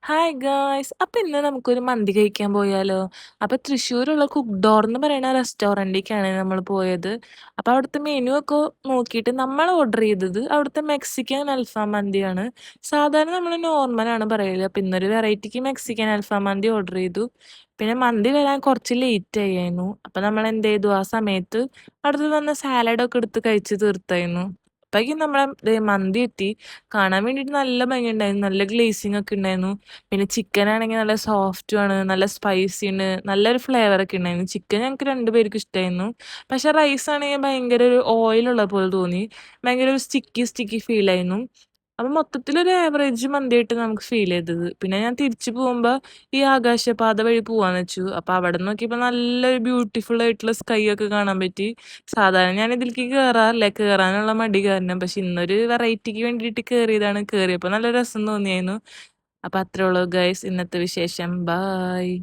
Hi guys. അപ്പൊ ഇന്ന് നമുക്കൊരു മന്തി കഴിക്കാൻ പോയാലോ? അപ്പൊ തൃശ്ശൂരുള്ള കുക്ക് ഡോർ എന്ന് പറയുന്ന റെസ്റ്റോറന്റിലേക്കാണ് നമ്മൾ പോയത്. അപ്പൊ അവിടുത്തെ മെനു ഒക്കെ നോക്കിയിട്ട് നമ്മൾ ഓർഡർ ചെയ്തത് അവിടുത്തെ മെക്സിക്കൻ അൽഫാം മന്തിയാണ്. സാധാരണ നമ്മൾ നോർമലാണ് പറയല്. അപ്പൊ ഇന്നൊരു വെറൈറ്റിക്ക് മെക്സിക്കൻ അൽഫാം മന്തി ഓർഡർ ചെയ്തു. പിന്നെ മന്തി വരാൻ കുറച്ച് ലേറ്റ് ആയിരുന്നു. അപ്പൊ നമ്മൾ എന്ത് ചെയ്തു, ആ സമയത്ത് അവിടുത്തെ തന്ന സാലഡൊക്കെ എടുത്ത് കഴിച്ച് തീർത്തായിരുന്നു. അപ്പോഴേക്കും നമ്മളെ മന്തി എത്തി. കാണാൻ വേണ്ടിയിട്ട് നല്ല ഭംഗിയുണ്ടായിരുന്നു. നല്ല ഗ്ലേസിംഗ് ഒക്കെ ഉണ്ടായിരുന്നു. പിന്നെ ചിക്കൻ ആണെങ്കിൽ നല്ല സോഫ്റ്റും ആണ്, നല്ല സ്പൈസി ഉണ്ട്, നല്ലൊരു ഫ്ലേവർ ഒക്കെ ഉണ്ടായിരുന്നു. ചിക്കൻ ഞങ്ങൾക്ക് രണ്ടുപേർക്കും ഇഷ്ടമായിരുന്നു. പക്ഷെ റൈസ് ആണെങ്കിൽ ഭയങ്കര ഒരു ഓയിലുള്ള പോലെ തോന്നി. ഭയങ്കര ഒരു സ്റ്റിക്കി സ്റ്റിക്കി ഫീൽ ആയിരുന്നു. അപ്പൊ മൊത്തത്തിലൊരു ആവറേജ് മന്തിയായിട്ട് നമുക്ക് ഫീൽ ചെയ്തത്. പിന്നെ ഞാൻ തിരിച്ചു പോകുമ്പോ ഈ ആകാശപാത വഴി പോവാന്ന് വെച്ചു. അപ്പൊ അവിടെ നോക്കിയപ്പോ നല്ലൊരു ബ്യൂട്ടിഫുൾ ആയിട്ടുള്ള സ്കൈ ഒക്കെ കാണാൻ പറ്റി. സാധാരണ ഞാൻ ഇതിലേക്ക് കേറാറില്ല, കേറാനുള്ള മടി കാരണം. പക്ഷെ ഇന്നൊരു വെറൈറ്റിക്ക് വേണ്ടിയിട്ട് കേറിയതാണ്. കേറിയപ്പോ നല്ല രസം തോന്നിയായിരുന്നു. അപ്പൊ അത്രേ ഉള്ളൂ ഗൈസ്, ഇന്നത്തെ വിശേഷം. ബായ്.